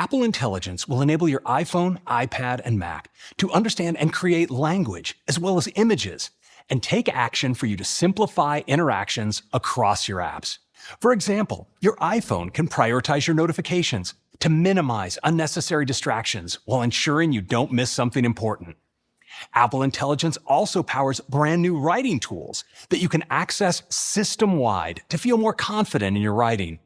Apple Intelligence will enable your iPhone, iPad, and Mac to understand and create language, as well as images, and take action for you to simplify interactions across your apps. For example, your iPhone can prioritize your notifications to minimize unnecessary distractions while ensuring you don't miss something important. Apple Intelligence also powers brand new writing tools that you can access system-wide to feel more confident in your writing.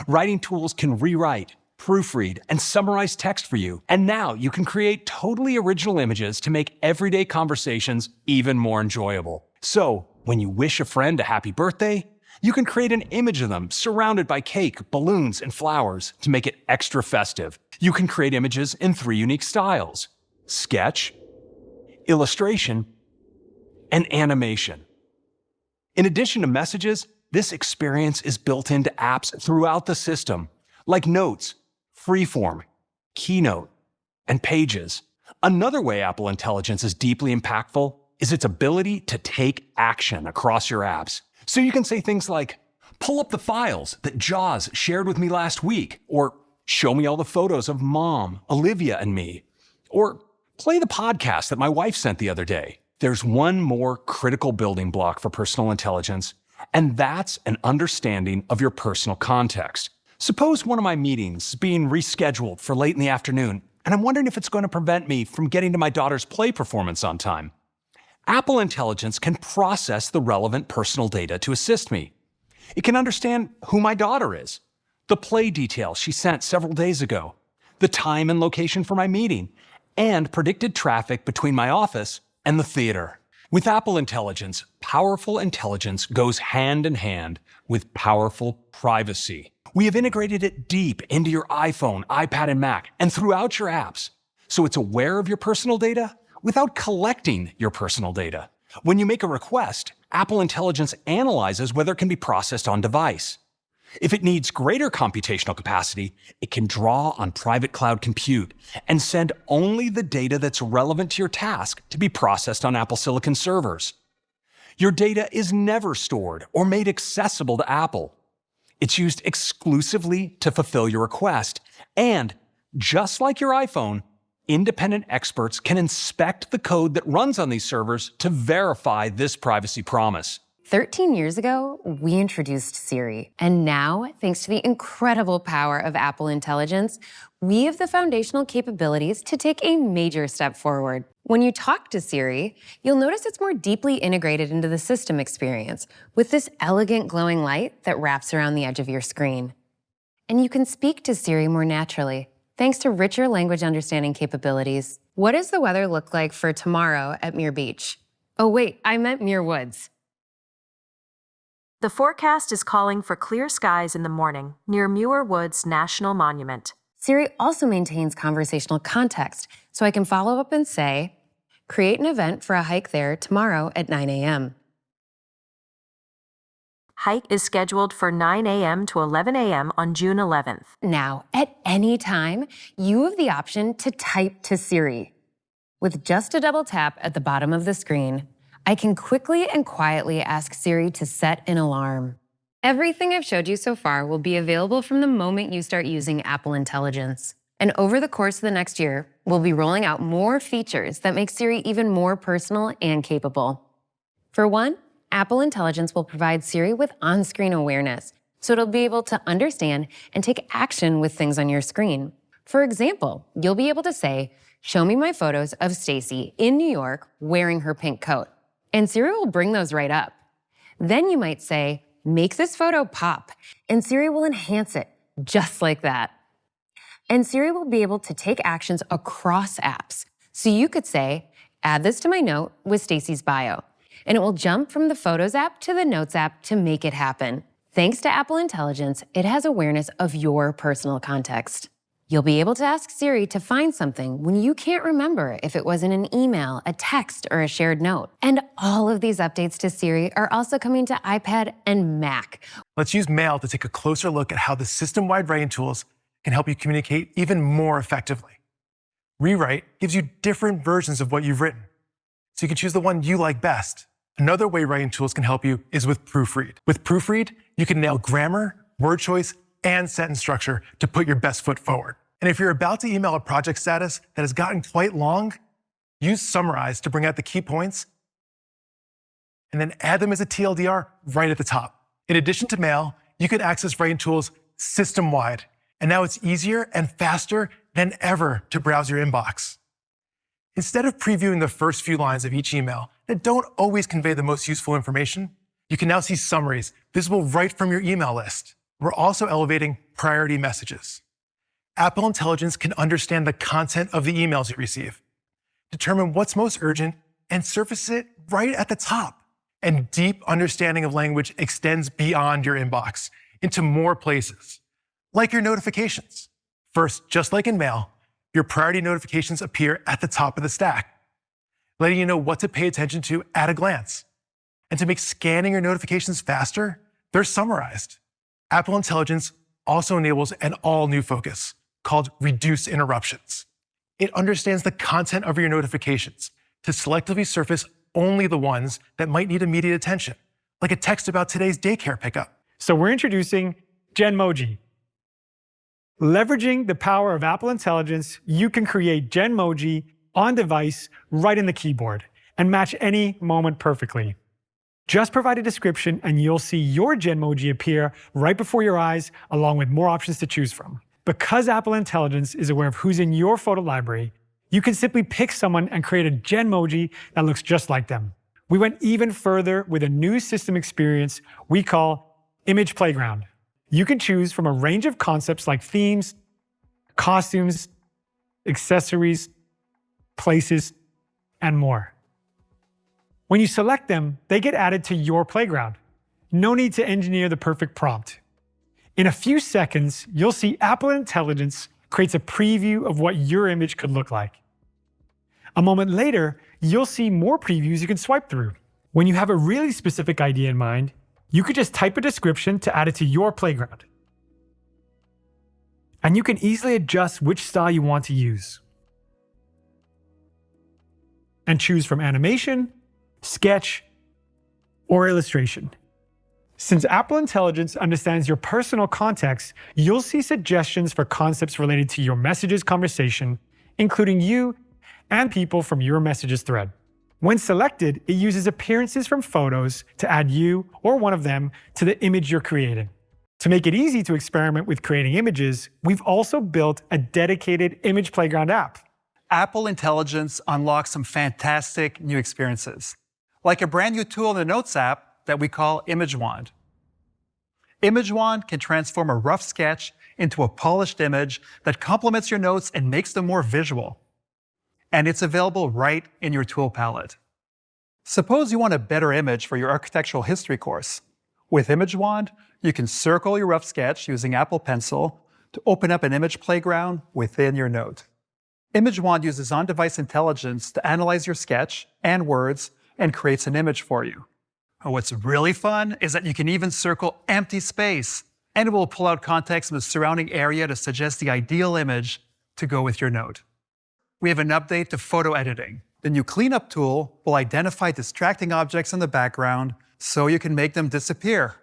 Writing tools can rewrite, proofread, and summarize text for you, and now you can create totally original images to make everyday conversations even more enjoyable. So, when you wish a friend a happy birthday, you can create an image of them surrounded by cake, balloons, and flowers to make it extra festive. You can create images in 3 unique styles: sketch, illustration, and animation. In addition to messages, this experience is built into apps throughout the system, like Notes, Freeform, Keynote, and Pages. Another way Apple Intelligence is deeply impactful is its ability to take action across your apps. So you can say things like, pull up the files that Jaws shared with me last week, or show me all the photos of Mom, Olivia, and me, or play the podcast that my wife sent the other day. There's one more critical building block for personal intelligence, and that's an understanding of your personal context. Suppose one of my meetings is being rescheduled for late in the afternoon, and I'm wondering if it's going to prevent me from getting to my daughter's play performance on time. Apple Intelligence can process the relevant personal data to assist me. It can understand who my daughter is, the play details she sent several days ago, the time and location for my meeting, and predicted traffic between my office and the theater. With Apple Intelligence, powerful intelligence goes hand in hand with powerful privacy. We have integrated it deep into your iPhone, iPad, and Mac, and throughout your apps, so it's aware of your personal data without collecting your personal data. When you make a request, Apple Intelligence analyzes whether it can be processed on device. If it needs greater computational capacity, it can draw on private cloud compute and send only the data that's relevant to your task to be processed on Apple Silicon servers. Your data is never stored or made accessible to Apple. It's used exclusively to fulfill your request, and just like your iPhone, independent experts can inspect the code that runs on these servers to verify this privacy promise. 13 years ago, we introduced Siri, and now, thanks to the incredible power of Apple Intelligence, we have the foundational capabilities to take a major step forward. When you talk to Siri, you'll notice it's more deeply integrated into the system experience with this elegant glowing light that wraps around the edge of your screen. And you can speak to Siri more naturally, thanks to richer language understanding capabilities. What does the weather look like for tomorrow at Muir Beach? Oh wait, I meant Muir Woods. The forecast is calling for clear skies in the morning near Muir Woods National Monument. Siri also maintains conversational context, so I can follow up and say, create an event for a hike there tomorrow at 9 a.m. Hike is scheduled for 9 a.m. to 11 a.m. on June 11th. Now, at any time, you have the option to type to Siri. With just a double tap at the bottom of the screen, I can quickly and quietly ask Siri to set an alarm. Everything I've showed you so far will be available from the moment you start using Apple Intelligence. And over the course of the next year, we'll be rolling out more features that make Siri even more personal and capable. For one, Apple Intelligence will provide Siri with on-screen awareness, so it'll be able to understand and take action with things on your screen. For example, you'll be able to say, show me my photos of Stacy in New York wearing her pink coat. And Siri will bring those right up. Then you might say, make this photo pop, and Siri will enhance it, just like that. And Siri will be able to take actions across apps. So you could say, add this to my note with Stacy's bio, and it will jump from the Photos app to the Notes app to make it happen. Thanks to Apple Intelligence, it has awareness of your personal context. You'll be able to ask Siri to find something when you can't remember if it was in an email, a text, or a shared note. And all of these updates to Siri are also coming to iPad and Mac. Let's use Mail to take a closer look at how the system-wide writing tools can help you communicate even more effectively. Rewrite gives you different versions of what you've written, so you can choose the one you like best. Another way writing tools can help you is with Proofread. With Proofread, you can nail grammar, word choice, and sentence structure to put your best foot forward. And if you're about to email a project status that has gotten quite long, use Summarize to bring out the key points and then add them as a TLDR right at the top. In addition to Mail, you can access writing tools system-wide, and now it's easier and faster than ever to browse your inbox. Instead of previewing the first few lines of each email that don't always convey the most useful information, you can now see summaries visible right from your email list. We're also elevating priority messages. Apple Intelligence can understand the content of the emails you receive, determine what's most urgent, and surface it right at the top. And deep understanding of language extends beyond your inbox into more places, like your notifications. First, just like in Mail, your priority notifications appear at the top of the stack, letting you know what to pay attention to at a glance. And to make scanning your notifications faster, they're summarized. Apple Intelligence also enables an all-new focus called Reduce Interruptions. It understands the content of your notifications to selectively surface only the ones that might need immediate attention, like a text about today's daycare pickup. So we're introducing Genmoji. Leveraging the power of Apple Intelligence, you can create Genmoji on device right in the keyboard and match any moment perfectly. Just provide a description and you'll see your Genmoji appear right before your eyes, along with more options to choose from. Because Apple Intelligence is aware of who's in your photo library, you can simply pick someone and create a Genmoji that looks just like them. We went even further with a new system experience we call Image Playground. You can choose from a range of concepts like themes, costumes, accessories, places, and more. When you select them, they get added to your playground. No need to engineer the perfect prompt. In a few seconds, you'll see Apple Intelligence creates a preview of what your image could look like. A moment later, you'll see more previews you can swipe through. When you have a really specific idea in mind, you could just type a description to add it to your playground. And you can easily adjust which style you want to use. And choose from animation, sketch, or illustration. Since Apple Intelligence understands your personal context, you'll see suggestions for concepts related to your messages conversation, including you and people from your messages thread. When selected, it uses appearances from photos to add you or one of them to the image you're creating. To make it easy to experiment with creating images, we've also built a dedicated Image Playground app. Apple Intelligence unlocks some fantastic new experiences, like a brand new tool in the Notes app that we call Image Wand. Image Wand can transform a rough sketch into a polished image that complements your notes and makes them more visual. And it's available right in your tool palette. Suppose you want a better image for your architectural history course. With Image Wand, you can circle your rough sketch using Apple Pencil to open up an image playground within your note. Image Wand uses on-device intelligence to analyze your sketch and words and creates an image for you. And what's really fun is that you can even circle empty space, and it will pull out context from the surrounding area to suggest the ideal image to go with your note. We have an update to photo editing. The new cleanup tool will identify distracting objects in the background so you can make them disappear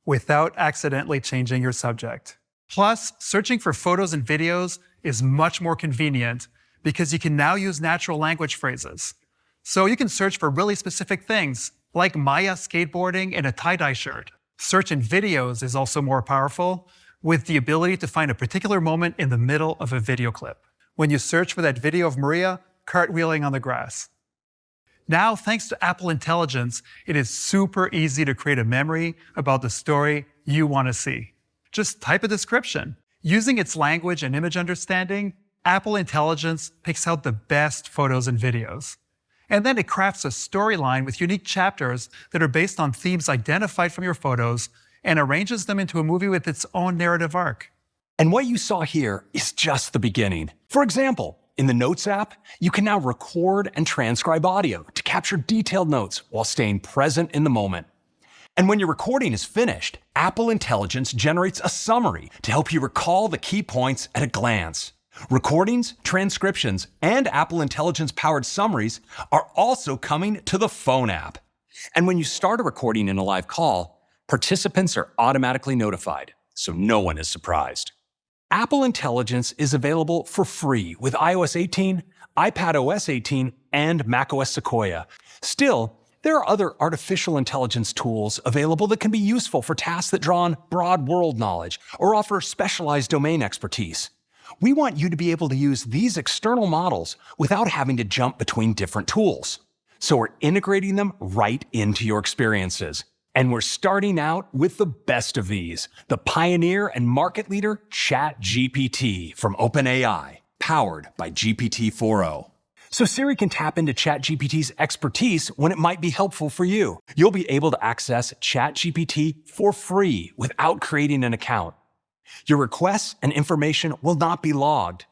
without accidentally changing your subject. Plus, searching for photos and videos is much more convenient because you can now use natural language phrases. So you can search for really specific things, like Maya skateboarding in a tie-dye shirt. Search in videos is also more powerful, with the ability to find a particular moment in the middle of a video clip. When you search for that video of Maria cartwheeling on the grass. Now, thanks to Apple Intelligence, it is super easy to create a memory about the story you want to see. Just type a description. Using its language and image understanding, Apple Intelligence picks out the best photos and videos. And then it crafts a storyline with unique chapters that are based on themes identified from your photos and arranges them into a movie with its own narrative arc. And what you saw here is just the beginning. For example, in the Notes app, you can now record and transcribe audio to capture detailed notes while staying present in the moment. And when your recording is finished, Apple Intelligence generates a summary to help you recall the key points at a glance. Recordings, transcriptions, and Apple Intelligence-powered summaries are also coming to the phone app. And when you start a recording in a live call, participants are automatically notified, so no one is surprised. Apple Intelligence is available for free with iOS 18, iPadOS 18, and macOS Sequoia. Still, there are other artificial intelligence tools available that can be useful for tasks that draw on broad world knowledge or offer specialized domain expertise. We want you to be able to use these external models without having to jump between different tools. So we're integrating them right into your experiences. And we're starting out with the best of these, the pioneer and market leader ChatGPT from OpenAI, powered by GPT-4o. So Siri can tap into ChatGPT's expertise when it might be helpful for you. You'll be able to access ChatGPT for free without creating an account. Your requests and information will not be logged.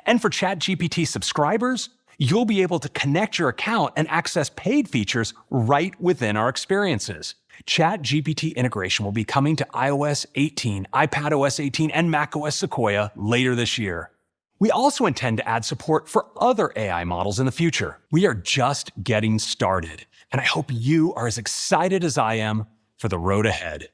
And for ChatGPT subscribers, you'll be able to connect your account and access paid features right within our experiences. ChatGPT integration will be coming to iOS 18, iPadOS 18, and macOS Sequoia later this year. We also intend to add support for other AI models in the future. We are just getting started, and I hope you are as excited as I am for the road ahead.